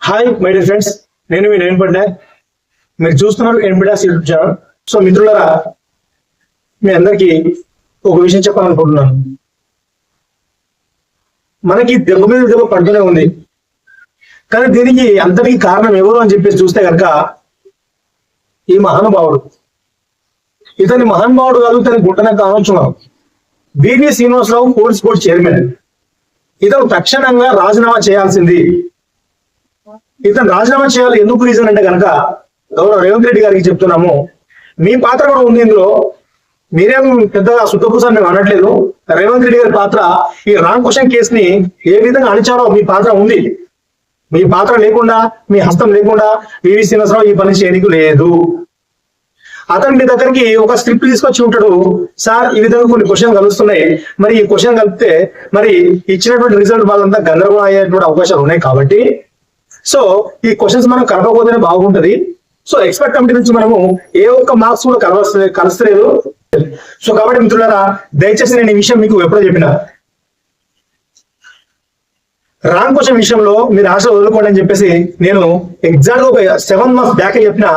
Hi my dear friends, నేను మీ నవీన్ పట్నాయక్. మీరు చూస్తున్నారు ఎన్బిడాస్ యూట్యూబ్ ఛానల్. సో మిత్రులారా, మీ అందరికీ ఒక విషయం చెప్పాలనుకుంటున్నాను. మనకి దెబ్బ మీద దెబ్బ పడుతూనే ఉంది, కానీ దీనికి అంతటికి కారణం ఎవరు అని చెప్పేసి చూస్తే కనుక ఈ మహానుభావుడు. ఇతని మహానుభావుడు కాదు, ఇతని గుట్టనక్క ఆలోచన. BV Srinivasarao police board chairman. ఇతను తక్షణంగా రాజీనామా చేయాల్సింది. ఇతను రాజీనామా చేయాలి. ఎందుకు రీజన్ అంటే కనుక గౌరవ రేవంత్ రెడ్డి గారికి చెప్తున్నాము, మీ పాత్ర కూడా ఉంది ఇందులో. మీరేం పెద్దగా సుఖపుసాన్ని మేము అనట్లేదు. రేవంత్ రెడ్డి గారి పాత్ర ఈ రాంగ్ క్వశ్చన్ కేసుని ఏ విధంగా అణిచారో మీ పాత్ర ఉంది. మీ పాత్ర లేకుండా, మీ హస్తం లేకుండా వివి శ్రీనివాసరావు ఈ పని చేయడానికి లేదు. అతను మీ దగ్గరికి ఒక స్క్రిప్ట్ తీసుకొచ్చి ఉంటాడు. సార్, ఈ విధంగా కొన్ని క్వశ్చన్ కలుస్తున్నాయి, మరి ఈ క్వశ్చన్ కలిపితే మరి ఇచ్చినటువంటి రిజల్ట్ వాళ్ళంతా గందరగోళం అయ్యేటువంటి అవకాశాలు ఉన్నాయి. కాబట్టి సో ఈ క్వశ్చన్స్ మనం కలపకపోతేనే బాగుంటది. సో ఎక్స్పర్ట్ కమిటీ నుంచి మనము ఏ ఒక్క మార్క్స్ కూడా కలుస్తలేదు. సో కాబట్టి మిత్రులారా, దయచేసి నేను ఈ విషయం మీకు ఎప్పుడో చెప్పిన, రాంగ్ క్వశ్చన్ విషయంలో మీరు ఆశ వదులుకోండి అని చెప్పేసి నేను ఎగ్జాక్ట్ గా ఒక 7 months బ్యాక్ చెప్పిన.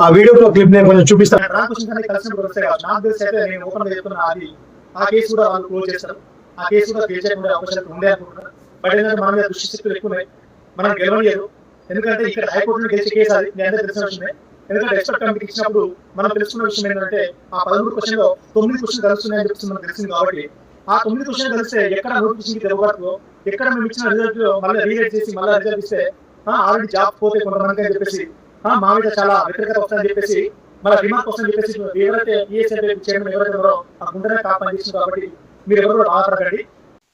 ఆ వీడియో క్లిప్ నేను కొంచెం చూపిస్తాను. ఆ కేసు కూడా వాళ్ళు క్లోజ్ చేస్తారు. ఆ కేసు కూడా క్లియర్ చేయకుండా అవకాశాలు ఉండే అనుకుంటున్నారు. బట్ ఏంటంటే మన మీద దుష్టిశక్తులు ఎక్కువ ఉన్నాయి, మనం గెలవలేదు. ఎందుకంటే ఇక్కడ హైకోర్టులో గెలిచే కేసు అది మీ అందరూ తెలిసిన విషయమే. ఎందుకంటే ఎక్స్పర్ట్ కమిటీకి ఇచ్చినప్పుడు మనం తెలుసుకున్న విషయం ఏంటంటే ఆ 13 క్వశ్చన్లో 9 క్వశ్చన్ కలుస్తున్నాయని చెప్పి మనకు తెలిసింది. కాబట్టి ఆ 9 క్వశ్చన్ కలిస్తే ఎక్కడ నోటిఫికేషన్ తెలవబడదు, ఎక్కడ మేము ఇచ్చిన రిజల్ట్ మళ్ళీ రీరేట్ చేసి మళ్ళీ రిజల్ట్ ఇస్తే ఆల్రెడీ జాబ్ పోతే కొంతమంది అని చెప్పేసి మా మీద చాలా వ్యతిరేకత వస్తుందని చెప్పేసి మళ్ళీ రిమార్క్ వస్తుందని చెప్పేసి ఎవరైతే చైర్మన్ ఎవరైతే ఆ గుంటనే కాపని చేసింది. కాబట్టి మీరు ఎవరు కూడా ఆధారపడండి.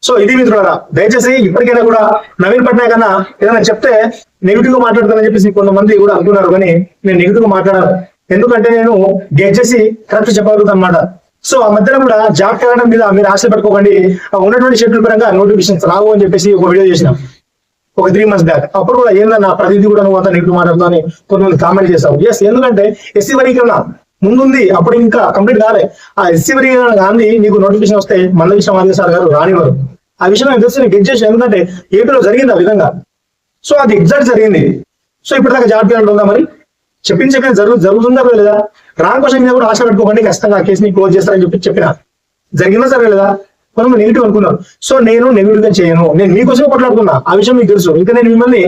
సో ఇది మిత్రులారా, దయచేసి ఇప్పటికైనా కూడా నవీన్ పట్నాయక్ కన్నా ఏదైనా చెప్తే నెగిటివ్ గా మాట్లాడతానని చెప్పేసి కొంతమంది కూడా అనుకున్నారు. కానీ నేను నెగిటివ్ గా మాట్లాడాను, ఎందుకంటే నేను గెట్ చేసి కరెక్ట్ చెప్పగలుగుతాను అనమాట. సో ఆ మధ్యలో కూడా జాబ్ వెళ్ళడం మీద మీరు ఆశ పెట్టుకోకండి. ఉన్నటువంటి షెడ్యూల్ పరంగా నోటిఫికేషన్స్ రావు అని చెప్పేసి ఒక వీడియో చేసినాం ఒక 3 months బ్యాక్. అప్పుడు కూడా ఏందన్నా ప్రతిదీ కూడా నువ్వు అంతా నెగిటివ్ మాట్లాడుతావు అని కొంతమంది కామెంట్ చేశావు. ఎస్, ఎందుకంటే ఎస్సీ వర్గీకరణ ముందుంది, అప్పుడు ఇంకా కంప్లీట్ కాలే. ఆ ఎస్సీ వర్గీకరణ గాంధీ నీకు నోటిఫికేషన్ వస్తే మందకృష్ణ మాదిగ సార్ గారు రానివారు. ఆ విషయం నాకు తెలిసి నేను గెట్ చేసి, ఎందుకంటే ఏపీలో జరిగింది ఆ విధంగా. సో అది ఎగ్జాక్ట్ జరిగింది. సో ఇప్పటిదాకా జాబ్ క్యాలెండర్ ఉందా, మరి చెప్పింది జరుగుతుందా లేదా? రాంగ్ క్వశ్చన్ మీద కూడా ఆశ పెట్టుకోకండి, ఖచ్చితంగా ఆ కేసుని క్లోజ్ చేస్తారని చెప్పిన. జరిగిందా సరే లేదా? కొంతమంది నెగిటివ్ అనుకున్నారు. సో నేను నెగిటివ్ గా చేయను, నేను మీకోసమే కొట్లాడుతున్నా. ఆ విషయం మీకు తెలుసు. ఇంకా నేను మిమ్మల్ని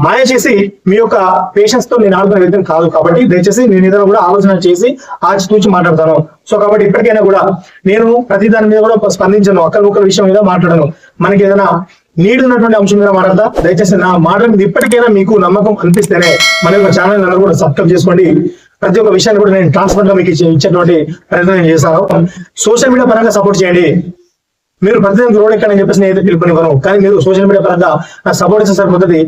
మాయ చేసి మీ యొక్క పేషెన్స్ తో నేను ఆడుకునే విధంగా కాదు. కాబట్టి దయచేసి నేను ఏదైనా కూడా ఆలోచన చేసి ఆచితూచి మాట్లాడతాను. సో కాబట్టి ఇప్పటికైనా కూడా నేను ప్రతి దాని మీద కూడా స్పందించను, ఒకరి విషయం మీద మాట్లాడను. మనకి ఏదైనా నీడ్ ఉన్నటువంటి అంశం మీద మాట్లాడతా. దయచేసి నా మాట మీద ఇప్పటికైనా మీకు నమ్మకం అనిపిస్తేనే మన యొక్క ఛానల్ అందరూ కూడా సబ్స్క్రైబ్ చేసుకోండి. ప్రతి ఒక్క విషయాన్ని కూడా నేను ట్రాన్స్పరెంట్ గా మీకు ఇచ్చేటువంటి ప్రయత్నం నేను చేస్తాను. సోషల్ మీడియా పరంగా సపోర్ట్ చేయండి. మీరు ప్రతిదిన రోడ్ ఎక్కడని చెప్పేసి నేను పిలుపునివ్వను, కానీ మీరు సోషల్ మీడియా పరంగా నాకు సపోర్ట్ ఇస్తే సరిపోతుంది.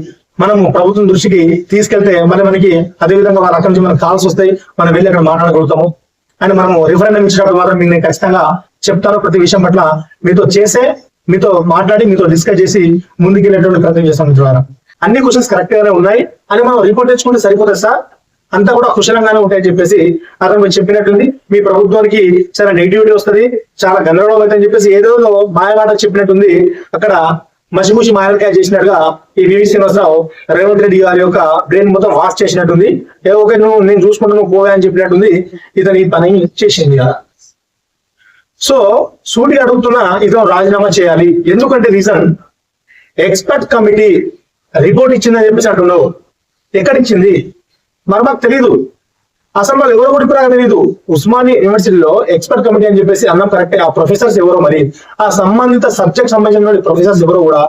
మనము ప్రభుత్వం దృష్టికి తీసుకెళ్తే మనకి అదే విధంగా వాళ్ళ అక్కడి నుంచి మనకు కాల్స్ వస్తాయి, మనం వెళ్ళి అక్కడ మాట్లాడగలుగుతాము. అండ్ మనము రిఫరెండం ఇచ్చినప్పుడు మాత్రం మీకు నేను ఖచ్చితంగా చెప్తాను. ప్రతి విషయం పట్ల మీతో మాట్లాడి మీతో డిస్కస్ చేసి ముందుకెళ్ళేటువంటి ప్రయత్నం చేస్తాం ద్వారా. అన్ని క్వశ్చన్స్ కరెక్ట్ గానే ఉన్నాయి అని మనం రిపోర్ట్ తెచ్చుకుంటే సరిపోతుంది సార్, అంతా కూడా కుశలంగానే ఉంటాయని చెప్పేసి అతను చెప్పినట్టుంది. మీ ప్రభుత్వానికి చాలా నెగిటివిటీ వస్తుంది, చాలా గందరగోళం అవుతుందని చెప్పేసి ఏదో మాయమాట చెప్పినట్టుంది. అక్కడ మసిమూసి మాయలకాయ చేసినట్టుగా ఈ వివి శ్రీనివాసరావు రేవంత్ రెడ్డి గారి యొక్క బ్రెయిన్ మొత్తం వాష్ చేసినట్టుంది. ఓకే, నేను చూసుకుంటాను పోయా అని చెప్పినట్టుంది. ఇతను ఈ పని చేసింది కదా. సో సూటిగా అడుగుతున్నా, ఇతను రాజీనామా చేయాలి. ఎందుకంటే రీజన్, ఎక్స్పర్ట్ కమిటీ రిపోర్ట్ ఇచ్చిందని చెప్పేసి అంటున్నావు. ఎక్కడిచ్చింది మరి మాకు తెలీదు. అసలు వాళ్ళు ఎవరో కూడా తెలీదు. ఉస్మానియా యూనివర్సిటీలో ఎక్స్పర్ట్ కమిటీ అని చెప్పేసి అన్నం కరెక్టే. ఆ ప్రొఫెసర్స్ ఎవరో, మరి ఆ సంబంధిత సబ్జెక్ట్ సంబంధించిన ప్రొఫెసర్స్ ఎవరో కూడా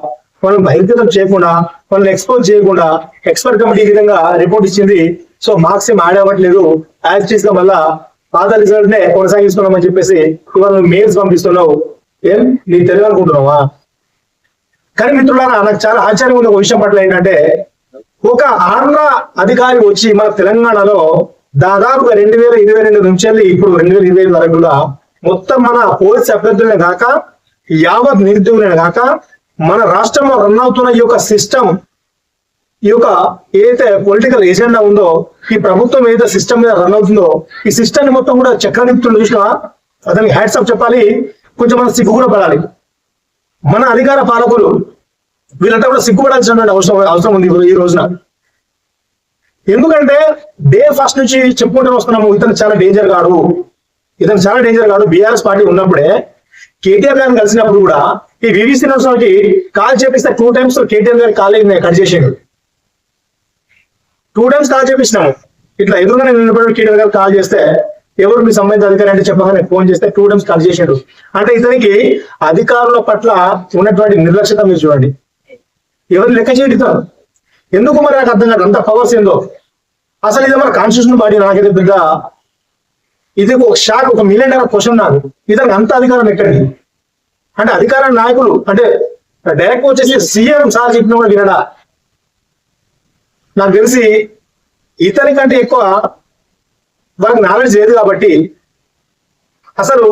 వాళ్ళని బహిర్గతం చేయకుండా, వాళ్ళని ఎక్స్పోజ్ చేయకుండా ఎక్స్పర్ట్ కమిటీ విధంగా రిపోర్ట్ ఇచ్చింది. సో మార్క్స్ ఏం యాడ్ అవ్వట్లేదు, యాక్చువల్స్ గా మళ్ళా పాత రిజల్ట్ నే కొనసాగిస్తున్నామని చెప్పేసి ఇవాళ మెయిల్స్ పంపిస్తున్నావు. ఏం నీ తెలివి అనుకుంటున్నావా? కానీ మిత్రులారా, నాకు చాలా ఆశ్చర్యం ఉంది ఒక విషయం పట్ల. ఏంటంటే ఒక ఆంధ్ర అధికారి వచ్చి మన తెలంగాణలో దాదాపుగా 2022 నుంచి ఇప్పుడు 2025 వరకు కూడా మొత్తం మన పోలీస్ అభ్యర్థులనే కాక యావత్ నిరుద్యోగులనే కాక మన రాష్ట్రంలో రన్ అవుతున్న ఈ యొక్క సిస్టమ్, ఈ యొక్క ఏదైతే పొలిటికల్ ఎజెండా ఉందో, ఈ ప్రభుత్వం ఏదైతే సిస్టమ్ మీద రన్ అవుతుందో, ఈ సిస్టమ్ ని మొత్తం కూడా చక్రనిపుతున్న చూసినా అతనికి హ్యాట్స్ ఆఫ్ చెప్పాలి. కొంచెం మనం సిగ్గు కూడా పడాలి. మన అధికార పాలకులు వీళ్ళంతా కూడా సిగ్గుపడాల్సినటువంటి అవసరం ఉంది ఈ రోజున. ఎందుకంటే డే ఫస్ట్ నుంచి చెప్పుకుంటూ వస్తున్నాము, ఇతను చాలా డేంజర్ కాడు. బీఆర్ఎస్ పార్టీ ఉన్నప్పుడే కేటీఆర్ గారిని కలిసినప్పుడు కూడా ఈ వివి శ్రీనివాసరావుకి కాల్ చేపిస్తే 2 times కేటీఆర్ గారి కాల్ కట్ చేసాడు. 2 times కాల్ చేపించినాము. ఇట్లా ఎదురుగానే నిలబడి కేటీఆర్ గారు కాల్ చేస్తే ఎవరు మీ సంబంధిత అధికారి అంటే చెప్పగానే ఫోన్ చేస్తే 2 times కాల్ చేసాడు. అంటే ఇతనికి అధికారుల పట్ల ఉన్నటువంటి నిర్లక్ష్యత మీరు చూడండి. ఎవరు లెక్క చేయడం ఎందుకు మరి నాకు అర్థం కాదు. అంత పవర్స్ ఏందో అసలు ఇది మన కాన్స్టిట్యూషన్ బాడీ. నాకైతే పెద్ద ఇది ఒక షాక్, ఒక $1 million క్వశ్చన్ నాకు. ఇతనికి అంత అధికారం ఎక్కడిది అంటే అధికార నాయకులు అంటే డైరెక్ట్ వచ్చేసి సీఎం సార్ చెప్పిన కూడా వినడా? నాకు తెలిసి ఇతని కంటే ఎక్కువ వాళ్ళకి నాలెడ్జ్ లేదు కాబట్టి అసలు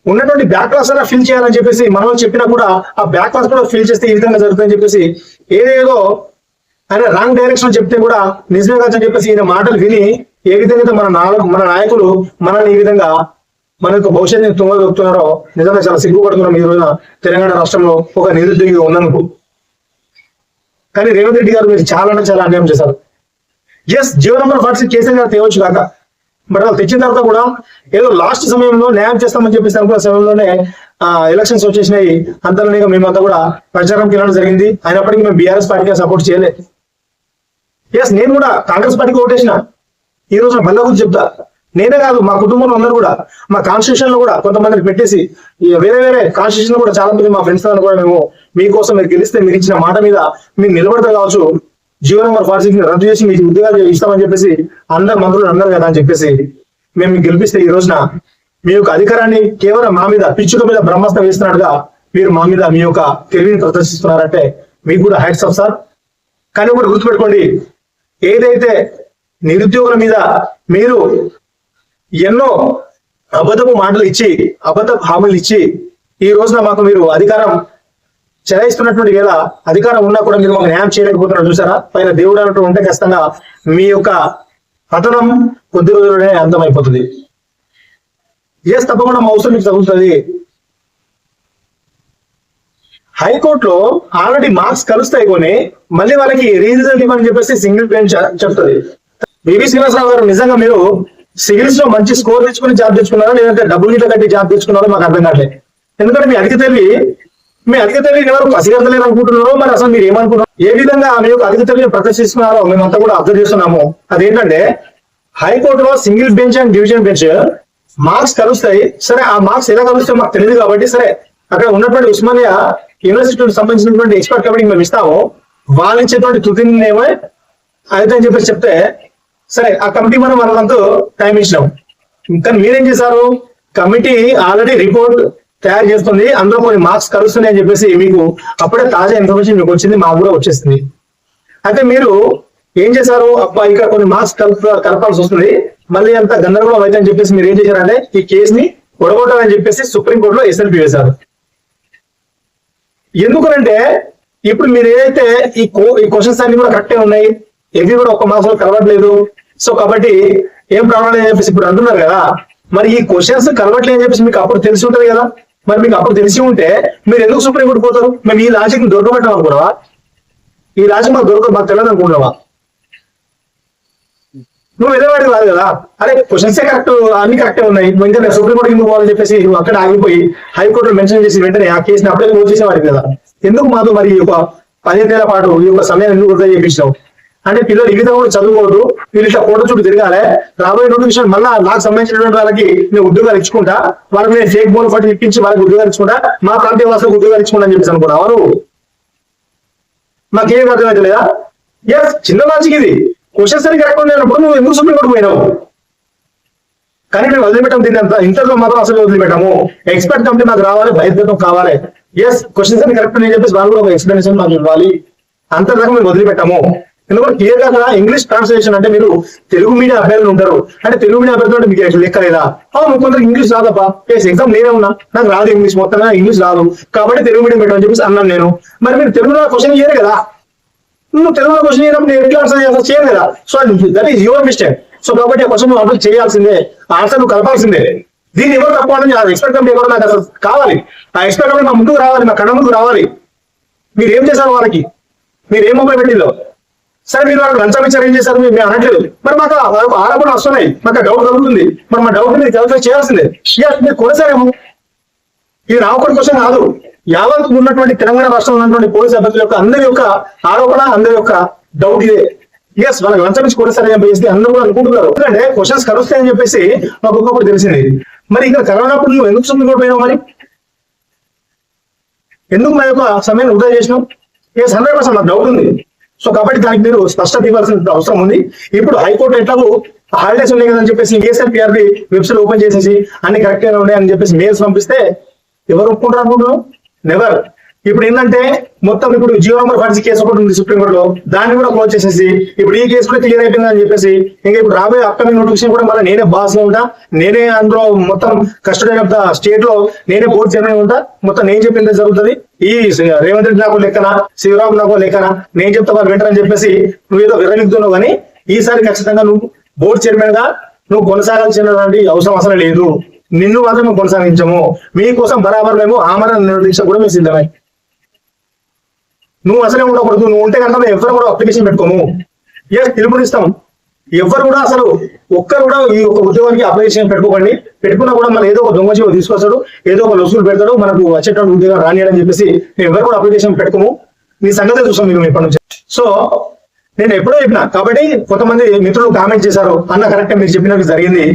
ఉన్నటువంటి బ్యాక్ క్లాస్ అయినా ఫిల్ చేయాలని చెప్పేసి మనం చెప్పినా కూడా ఆ బ్యాక్ క్లాస్ కూడా ఫిల్ చేస్తే ఈ విధంగా జరుగుతుందని చెప్పేసి ఏదేదో ఆయన రాంగ్ డైరెక్షన్ చెప్తే కూడా నిజమే కాదని చెప్పేసి ఈయన మాటలు విని ఏ విధంగా మన నాయకులు మనల్ని ఈ విధంగా మన యొక్క భవిష్యత్తుని తుంగదొక్కుతున్నారో నిజంగా చాలా సిగ్గుపడుతున్నాం. ఈ రోజున తెలంగాణ రాష్ట్రంలో ఒక నిరుద్యోగి ఉన్నందుకు. కానీ రేవంత్ రెడ్డి గారు మీరు చాలా అంటే చాలా అన్యాయం చేశారు. ఎస్, జీవో నంబర్ 46 కేసీఆర్ గారు తేవచ్చు కాక, బట్ వాళ్ళు తెచ్చిన తర్వాత కూడా ఏదో లాస్ట్ సమయంలో న్యాయం చేస్తామని చెప్పేసి అనుకున్న సమయంలోనే ఎలక్షన్స్ వచ్చేసినాయి. అంతలోనే మేమంతా కూడా ప్రచారంకి వెళ్ళడం జరిగింది. అయినప్పటికీ మేము బీఆర్ఎస్ పార్టీకి సపోర్ట్ చేయలేదు. ఎస్, నేను కూడా కాంగ్రెస్ పార్టీకి ఓటేసిన. ఈ రోజు మళ్ళా గురించి చెప్తా, నేనే కాదు మా కుటుంబంలో అందరూ కూడా మా కాన్స్టిట్యూషన్ లో కూడా కొంతమందిని పెట్టేసి వేరే కాన్స్టిట్యూషన్ లో కూడా చాలా మంది మా ఫ్రెండ్స్ కూడా మేము మీకోసం మీరు గెలిస్తే మీరు ఇచ్చిన మాట మీద మీరు నిలబడతా కావచ్చు, జీవో నంబర్ 46 రద్దు చేసి మీకు ఉద్యోగాలు ఇస్తామని చెప్పేసి అందరు మంత్రులు అన్నారు కదా అని చెప్పేసి మేము మీకు గెలిపిస్తే ఈ రోజున మీ యొక్క అధికారాన్ని కేవలం మా మీద పిచ్చుక మీద బ్రహ్మాస్త్రం వేస్తున్నట్టుగా మీరు మా మీద మీ యొక్క తెలివిని ప్రదర్శిస్తున్నారంటే మీకు కూడా హ్యాట్స్ ఆఫ్ సార్. కానీ కూడా గుర్తుపెట్టుకోండి, ఏదైతే నిరుద్యోగుల మీద మీరు ఎన్నో అబద్ధపు మాటలు ఇచ్చి అబద్ధపు హామీలు ఇచ్చి ఈ రోజున మాకు మీరు అధికారం చెలాయిస్తున్నటువంటి వేళ అధికారం ఉన్నా కూడా మీరు మాకు న్యాయం చేయలేకపోతున్నారు చూసారా? పైన దేవుడు అన్నట్టు ఉంటే ఖచ్చితంగా మీ యొక్క పతనం కొద్ది రోజుల్లోనే అంతమైపోతుంది. ఎస్, తప్పకుండా మా అవసరం మీకు తగ్గుతుంది. హైకోర్టులో ఆల్రెడీ మార్క్స్ కలుస్తాయి కొని మళ్ళీ వాళ్ళకి రీరిజల్ట్ ఇవ్వని చెప్పేసి సింగిల్ బెంచ్ చెప్తుంది. వివి శ్రీనివాసరావు గారు నిజంగా మీరు సివిల్స్ లో మంచి స్కోర్ తెచ్చుకుని జాబ్ తెచ్చుకున్నారో లేదంటే డబ్బులు గిట్ల కట్టి జాబ్ తెచ్చుకున్నారో మాకు అర్థం కావట్లేదు. ఎందుకంటే మీ అధిక తెలివి ఎవరు పసిగడతలేరు అనుకుంటున్నారో మరి అసలు మీరు ఏమనుకున్నారు, ఏ విధంగా మీ యొక్క అధిక తెలివిని ప్రదర్శిస్తున్నారో మేమంతా కూడా అబ్జర్వ్ చేస్తున్నాము. అదేంటంటే హైకోర్టులో single bench and division bench marks కలుస్తాయి. సరే, ఆ మార్క్స్ ఎలా కలుస్తాయో మాకు తెలియదు కాబట్టి సరే అక్కడ ఉన్నటువంటి ఉస్మానియా యూనివర్సిటీకి సంబంధించినటువంటి ఎక్స్పర్ట్ కమిటీకి మేము ఇస్తాము, వాళ్ళు ఇచ్చేటువంటి తుది నిర్ణయమో అయితే అని చెప్పేసి చెప్తే సరే ఆ కమిటీ మనం వాళ్ళంతా టైం ఇచ్చినాం. కానీ మీరేం చేశారు, కమిటీ ఆల్రెడీ రిపోర్ట్ తయారు చేస్తుంది, అందులో కొన్ని మార్క్స్ కలుస్తున్నాయి అని చెప్పేసి మీకు అప్పుడే తాజా ఇన్ఫర్మేషన్ మీకు వచ్చింది, మాకు కూడా వచ్చేస్తుంది. అయితే మీరు ఏం చేశారు, అబ్బా ఇక్కడ కొన్ని మార్క్స్ కలపాల్సి వస్తుంది, మళ్ళీ అంత గందరగోళం అయితే అని చెప్పేసి మీరు ఏం చేశారంటే ఈ కేసుని ఒడగొట్టాలని చెప్పేసి సుప్రీంకోర్టులో ఎస్ఎల్పి వేశారు. ఎందుకనంటే ఇప్పుడు మీరు ఏదైతే ఈ క్వశ్చన్స్ అన్ని కూడా కరెక్టే ఉన్నాయి, ఇవి కూడా ఒక మార్క్స్ లో కలవట్లేదు, సో కాబట్టి ఏం ప్రాబ్లం లేదని చెప్పేసి ఇప్పుడు అంటున్నారు కదా. మరి ఈ క్వశ్చన్స్ కలవట్లేదు అని చెప్పేసి మీకు అప్పుడు తెలిసి ఉంటది కదా. మరి మీకు అప్పుడు తెలిసి ఉంటే మీరు ఎందుకు సుప్రీంకోర్టు పోతారు? మేము ఈ లాజిక్ దొరకబెట్టాం అనుకున్నావా? ఈ లాజిక్ మాకు తెలియదు అనుకున్నావా? నువ్వు ఎదవాడికి రాదు కదా. అరే క్వశ్చన్సే కరెక్ట్, అన్ని కరెక్టే ఉన్నాయి, ఇంకా సుప్రీంకోర్టు ఎందుకు పోవాలని చెప్పేసి నువ్వు అక్కడ ఆగిపోయి హైకోర్టులో మెన్షన్ చేసి వెంటనే ఆ కేసుని అప్పుడే క్లోజ్ చేసేవాడికి కదా. ఎందుకు మాతో మరి ఈ యొక్క 15 ఏళ్ల పాటు ఈ యొక్క సమయాన్ని ఎందుకు వృధా చేయించినావు? అంటే పిల్లలు ఈ విధంగా కూడా చదువుకోవద్దు, వీళ్ళు ఇట్లా కోట చుట్టూ తిరగాలి, రాబోయే నోటిఫికేషన్ మళ్ళీ నాకు సంబంధించినటువంటి వాళ్ళకి నేను ఉద్యోగాలు ఇచ్చుకుంటా, వాళ్ళకి నేను ఫేక్ బోన్ ఫట్ ఇప్పించి వాళ్ళకి ఉద్యోగాలు ఇచ్చుకుంటా, మా ప్రాంతీయ వాసులకు ఉద్యోగాలు ఇచ్చుకుంటా అని చెప్పేసి అనుకున్నావా నువ్వు? మాకేం అర్థమైతే లేదా? ఎస్, చిన్న లాజిక్ ఇది. క్వశ్చన్స్ సరిగ్గా కరెక్ట్ ఉన్నప్పుడు నువ్వు ఎందుకు సుప్రీంకోర్టు పోయినావు? కానీ మేము వదిలిపెట్టాము, దీన్ని ఇంతలో మాత్రం అసలు వదిలిపెట్టాము. ఎక్స్పర్ట్ కమిటీ మాకు రావాలి, బహిర్గతం కావాలి. ఎస్, క్వశ్చన్స్ అన్ని కరెక్ట్ అని చెప్పేసి వాళ్ళు కూడా ఒక ఎక్స్ప్లెనేషన్ మాకు ఇవ్వాలి. అంతర్గతం మేము వదిలిపెట్టాము. ఎందుకంటే క్లియర్ గా ఇంగ్లీష్ ట్రాన్స్లేషన్ అంటే మీరు తెలుగు మీడియం అభ్యర్థులు ఉంటారు, అంటే తెలుగు మీడియం అభ్యర్థులు అంటే మీకు లెక్క లేదా? కొందరికి ఇంగ్లీష్ రాదప్పా, ఎగ్జామ్ నేనే ఉన్నా, నాకు రాదు ఇంగ్లీష్, మొత్తంగా ఇంగ్లీష్ రాదు, కాబట్టి తెలుగు మీడియం పెట్టమని చెప్పేసి అన్నాను నేను. మరి మీరు తెలుగులో క్వశ్చన్ చేయరు కదా, నువ్వు తెలుగులో క్వశ్చన్ చేయడం నేను ఎట్లా ఆన్సర్ చేయను కదా. So that is your mistake. So కాబట్టి ఆ క్వశ్చన్ నువ్వు ఆన్సర్ చేయాల్సిందే, ఆన్సర్ నువ్వు కలపాల్సిందే. దీన్ని ఎవరు తప్పని ఎక్స్పర్ట్ కమిటీ ఎవరు నాకు అసలు కావాలి, ఆ ఎక్స్పర్ట్ కమిటీ మా ముందుకు రావాలి, మా కళ్ళ ముందుకు రావాలి. మీరు ఏం చేశారు వాళ్ళకి, మీరు ఏం మొబైల్ పెట్టిందో? సరే మీరు వాళ్ళకి లంచం ఇచ్చారు, ఏం చేశారు మేము అనట్లేదు. మరి మాకు ఆరోపణలు వస్తున్నాయి, మాకు డౌట్ కలుగుతుంది. మరి మా డౌట్ మీరు క్లారిఫై చేయాల్సిందే. మీరు కొనసారేమో ఇది రావడం కోసం కాదు, యావత్ ఉన్నటువంటి తెలంగాణ రాష్ట్రంలో ఉన్నటువంటి పోలీస్ అభ్యర్థుల యొక్క అందరి యొక్క ఆరోపణ, అందరి యొక్క డౌట్ ఇదే. ఎస్, వాళ్ళకి లంచం ఇచ్చి కొనసారని చెప్పేసి అందరూ కూడా అనుకుంటున్నారు. ఎందుకంటే క్వశ్చన్స్ కలుస్తాయని చెప్పేసి మాకు ఒక్కొక్కటి తెలిసింది. మరి ఇక్కడ కరోనాప్పుడు నువ్వు ఎందుకు సుప్రీం పోయినావు? మరి ఎందుకు మా యొక్క సమయాన్ని వృధా చేసినావు? ఏ 100% మాకు డౌట్ ఉంది. సో కాబట్టి దానికి మీరు స్పష్టత ఇవ్వాల్సిన అవసరం ఉంది. ఇప్పుడు హైకోర్టు ఎట్లాగో హాలిడేస్ ఉన్నాయి కదా అని చెప్పేసి కేఎస్ఆర్పిఆర్బి వెబ్సైట్ ఓపెన్ చేసేసి అన్ని కరెక్ట్ గా ఉన్నాయి అని చెప్పేసి మెయిల్స్ పంపిస్తే ఎవరు ఒప్పుకుంటారు అనుకుంటున్నావు? నెవర్. ఇప్పుడు ఏంటంటే మొత్తం ఇప్పుడు జియో నంబర్ 46 కేసు ఒకటి ఉంది సుప్రీంకోర్టులో, దాన్ని కూడా క్లోజ్ చేసేసి ఇప్పుడు ఈ కేసు కూడా క్లియర్ అయిపోయింది అని చెప్పేసి ఇంకా ఇప్పుడు రాబోయే అప్కమింగ్ నోటిఫికేషన్ కూడా మళ్ళీ నేనే బాస్ గా ఉంటా, నేనే అందులో మొత్తం కస్టడీ ఆఫ్ ద స్టేట్ లో నేనే బోర్డు చైర్మన్ ఉంటా, మొత్తం నేను చెప్పింది జరుగుతుంది. ఈ రేవంత్ రెడ్డి నాకు లెక్కన, శివరాము నాకు లెక్కన, నేను చెప్తా వాళ్ళు వింటారని చెప్పేసి నువ్వు ఏదో విరమిస్తున్నావు. కానీ ఈసారి ఖచ్చితంగా నువ్వు బోర్డు చైర్మన్ గా నువ్వు కొనసాగాల్సినటువంటి అవసరం అసలు లేదు. నిన్ను మాత్రం మేము కొనసాగించము. మీకోసం బరాబర్ మేము ఆమరణ నిర్దేశం కూడా మేము సిద్ధమే. నువ్వు అసలే ఉండకూడదు. నువ్వు ఉంటే కనుక మేము ఎవరు కూడా అప్లికేషన్ పెట్టుకోము. ఎస్, పిలుపునిస్తాం. ఎవరు కూడా అసలు ఒక్కరు కూడా ఈ ఒక ఉద్యోగానికి అప్లికేషన్ పెట్టుకోకండి. పెట్టుకున్నా కూడా మన ఏదో ఒక దొంగ జీవో తీసుకొస్తాడు, ఏదో ఒక లొసుగులు పెడతాడు, మనకు వచ్చేటువంటి ఉద్యోగం రానియడని చెప్పేసి మేము ఎవరు కూడా అప్లికేషన్ పెట్టుకోము. మీ సంగతి చూస్తాం మీకు ఇప్పటి నుంచి. సో నేను ఎప్పుడో చెప్పినా కాబట్టి కొంతమంది మిత్రులు కామెంట్ చేశారు, అన్న కరెక్ట్ మీరు చెప్పినట్టు జరిగింది.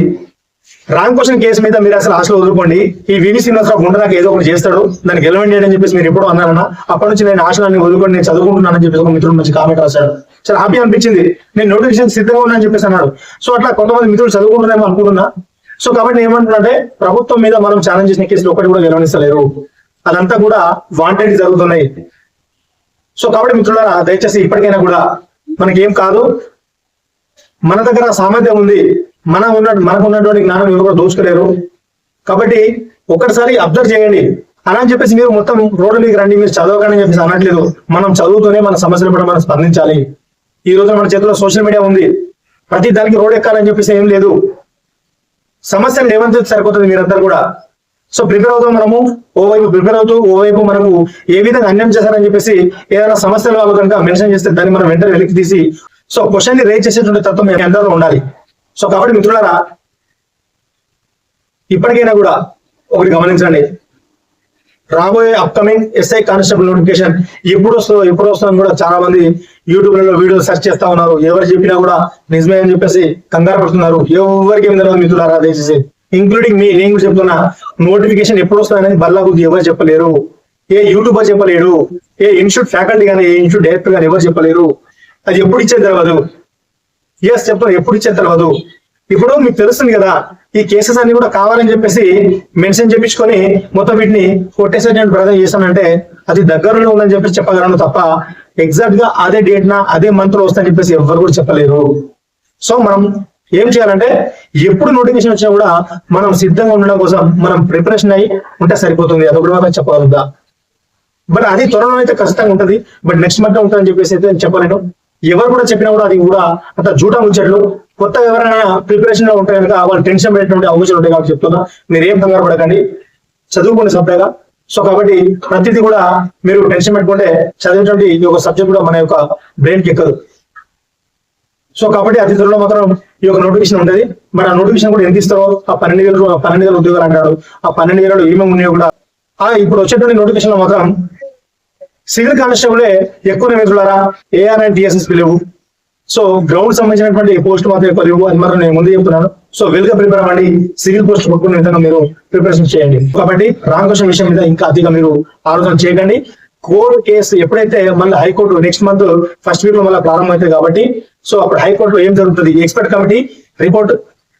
రాంగ్ క్వశ్చన్ కేసు మీద మీరు అసలు ఆశలు వదులుకోండి. ఈ వివి శ్రీనివాసరావు ఉండడానికి ఏదో ఒకటి చేస్తాడు, దానికి గెలవండి అని చెప్పేసి మీరు ఎప్పుడో అన్నారన్నా. అప్పటి నుంచి నేను ఆశలన్నీ వదులుకొని నేను చదువుకుంటున్నానని చెప్పేసి ఒక మిత్రుడు మంచి కామెంట్ రాశాడు. చాలా హ్యాపీ అనిపించింది. నేను నోటిఫికేషన్ సిద్ధంగా ఉన్నానని చెప్పేసి అన్నాడు. సో అట్లా కొంతమంది మిత్రులు చదువుకుంటున్నామో అనుకుంటున్నా. సో కాబట్టి నేను ఏమంటున్నానంటే ప్రభుత్వం మీద మనం ఛాలెంజ్ చేసిన కేసులు ఒకటి కూడా గెలవనిస్తలేరు. అదంతా కూడా వాంటెడ్ జరుగుతున్నాయి. సో కాబట్టి మిత్రులారా దయచేసి ఇప్పటికైనా కూడా మనకేం కాదు, మన దగ్గర సామర్థ్యం ఉంది, మనకు ఉన్నటువంటి జ్ఞానం ఎవరు కూడా దోచుకోలేరు. కాబట్టి ఒకటిసారి అబ్జర్వ్ చేయండి. అలా అని చెప్పేసి మీరు మొత్తం రోడ్డు మీకు రండి, మీరు చదవకండి అని చెప్పేసి అనట్లేదు. మనం చదువుతూనే మన సమస్యలు కూడా మనం స్పందించాలి. ఈ రోజు మన చేతిలో సోషల్ మీడియా ఉంది. ప్రతి దానికి రోడ్ ఎక్కాలని చెప్పేసి ఏం లేదు. సమస్యలు లేవని సరిపోతుంది మీరందరూ కూడా. సో ప్రిపేర్ అవుతాం మనము, ఓవైపు ప్రిపేర్ అవుతూ ఓవైపు మనకు ఏ విధంగా అన్యాయం చేశారని చెప్పేసి ఏదైనా సమస్యలు వాళ్ళు కనుక మెన్షన్ చేస్తే దాన్ని మనం వెంటనే వెలికి తీసి సో క్వశ్చన్ ని రేజ్ చేసేటువంటి తత్వం మీ అందరిలో ఉండాలి. సో కాబట్టి మిత్రులారా ఇప్పటికైనా కూడా ఒకటి గమనించండి, రాబోయే అప్కమింగ్ ఎస్ఐ కానిస్టేబుల్ నోటిఫికేషన్ ఎప్పుడు వస్తుందని కూడా చాలా మంది యూట్యూబ్లలో వీడియోలు సెర్చ్ చేస్తా ఉన్నారు. ఎవరు చెప్పినా కూడా నిజమే అని చెప్పేసి కంగారు పడుతున్నారు. ఎవరికి ఏం తెలియదు మిత్రులారా దయచేసి, ఇంక్లూడింగ్ మీ. నేను కూడా చెప్తున్నా, నోటిఫికేషన్ ఎప్పుడు వస్తుందనేది బల్లా కొద్ది ఎవరు చెప్పలేరు. ఏ యూట్యూబర్ చెప్పలేరు, ఏ ఇన్స్టిట్యూట్ ఫ్యాకల్టీ కానీ ఏ ఇన్స్టిట్యూట్ డైరెక్టర్ కానీ ఎవరు చెప్పలేరు. అది ఎప్పుడు ఇచ్చేది తెలియదు. ఎస్ చెప్తాను, ఎప్పుడు ఇచ్చేది తెలియదు. ఇప్పుడు మీకు తెలుస్తుంది కదా, ఈ కేసెస్ అన్ని కూడా కావాలని చెప్పేసి మెన్షన్ చేపించుకొని మొత్తం వీటిని కొట్టేసేటువంటి ప్రయత్నం చేశానంటే అది దగ్గరలో ఉందని చెప్పేసి చెప్పగలను తప్ప ఎగ్జాక్ట్ గా అదే డేట్ నా అదే మంత్ లో వస్తాయని చెప్పేసి ఎవరు కూడా చెప్పలేరు. సో మనం ఏం చేయాలంటే ఎప్పుడు నోటిఫికేషన్ వచ్చినా కూడా మనం సిద్ధంగా ఉండడం కోసం మనం ప్రిపరేషన్ అయ్యి ఉంటే సరిపోతుంది. అదొకటి మాత్రం చెప్పగలుగుతా. బట్ అది త్వరలో అయితే ఖచ్చితంగా ఉంటుంది. బట్ నెక్స్ట్ మంత్ ఉంటుందని చెప్పేసి అయితే చెప్పలేను. ఎవరు కూడా చెప్పినా కూడా అది కూడా అంత జూటా ముచ్చట్లు. కొత్తగా ఎవరైనా ప్రిపరేషన్ లో ఉంటే కనుక వాళ్ళు టెన్షన్ పెట్టినటువంటి అవకాశాలు ఉంటాయి కాబట్టి చెప్తున్నా, మీరు ఏం కంగారు పడకండి, చదువుకోండి సపరేట్గా. సో కాబట్టి ప్రతిదీ కూడా మీరు టెన్షన్ పెట్టుకుంటే చదివేటువంటి ఈ యొక్క సబ్జెక్ట్ కూడా మన యొక్క బ్రెయిన్ కి ఎక్కదు. సో కాబట్టి అతి త్వరలో మాత్రం ఈ యొక్క నోటిఫికేషన్ ఉంటుంది. మరి ఆ నోటిఫికేషన్ కూడా ఎంత ఇస్తారో ఆ 12,000 ఉద్యోగాలు అంటాడు. ఆ 12,000 ఏమేమి ఉన్నాయో కూడా ఇప్పుడు వచ్చేటువంటి నోటిఫికేషన్ లో మాత్రం సివిల్ కానిస్టేబుల్ ఎక్కువ మిత్రులారా. ఏఆర్ అండ్ టిఎస్ఎస్పీ లేవు. సో గ్రౌండ్ సంబంధించినటువంటి పోస్ట్ మాత్రం ఎక్కువ లేవు. అది మాత్రం నేను ముందే చెప్తున్నాను. సో వెల్గా ప్రిపేర్ అవ్వండి. సివిల్ పోస్ట్ కొట్టుకునే విధంగా మీరు ప్రిపరేషన్ చేయండి. కాబట్టి రాంగ్ క్వశ్చన్ విషయం మీద ఇంకా అతిగా మీరు ఆలోచన చేయకండి. కోర్టు కేసు ఎప్పుడైతే మళ్ళీ high court next month first week లో మళ్ళీ ప్రారంభం అవుతుంది కాబట్టి సో అప్పుడు హైకోర్టులో ఏం జరుగుతుంది, expert committee report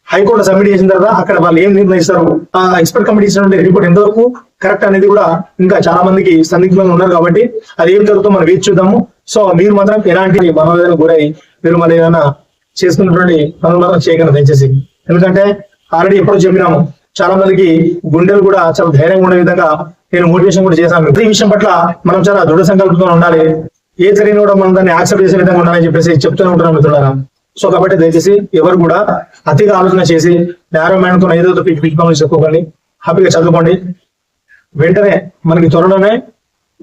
high court submit చేసిన తర్వాత అక్కడ వాళ్ళు ఏం నిర్ణయిస్తారు, ఆ ఎక్స్పర్ట్ కమిటీ ఇచ్చినటువంటి రిపోర్ట్ ఎంతవరకు కరెక్ట్ అనేది కూడా ఇంకా చాలా మందికి సందిగ్ధంగా ఉన్నారు. కాబట్టి అది ఏం జరుగుతుందో మనం వేచి చూద్దాము. సో మీరు మాత్రం ఎలాంటి మనోవేదన గురై మీరు మళ్ళీ ఏదైనా చేసుకున్నటువంటి పనులు మాత్రం చేయగలరు దయచేసి. ఎందుకంటే ఆల్రెడీ ఎప్పుడో చెప్పినాము, చాలా మందికి గుండెలు కూడా చాలా ధైర్యంగా ఉండే విధంగా నేను మోటివేషన్ కూడా చేశాను. ఈ విషయం పట్ల మనం చాలా దృఢ సంకల్పంతో ఉండాలి. ఏ జరిగినా కూడా మనం దాన్ని యాక్సెప్ట్ చేసే విధంగా ఉండాలని చెప్పేసి చెప్తూనే ఉంటున్నాం మిత్రులారా. సో కాబట్టి దయచేసి ఎవరు కూడా అతిగా ఆలోచన చేసి నేరో మైండ్తో ఏదో పిచ్చి పనులు చెప్పుకోకండి. హ్యాపీగా చదువుకోండి. వెంటనే మనకి త్వరలోనే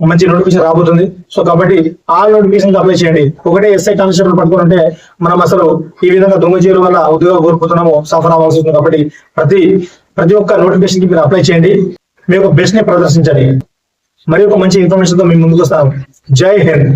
మంచి నోటిఫికేషన్ రాబోతుంది. సో కాబట్టి ఆ నోటిఫికేషన్ అప్లై చేయండి. ఒకటే ఎస్ఐ కానిస్టేబుల్ పట్టుకుంటే మనం అసలు ఈ విధంగా దొంగ చేయడం వల్ల ఉద్యోగం కోల్పోతున్నాము, సఫర్ అవ్వాల్సి ఉంటుంది. కాబట్టి ప్రతి ఒక్క నోటిఫికేషన్ కి మీరు అప్లై చేయండి, మీ యొక్క బెస్ట్ ని ప్రదర్శించండి. మరి ఒక మంచి ఇన్ఫర్మేషన్ తో మేము ముందుకు వస్తాం. జై హింద్.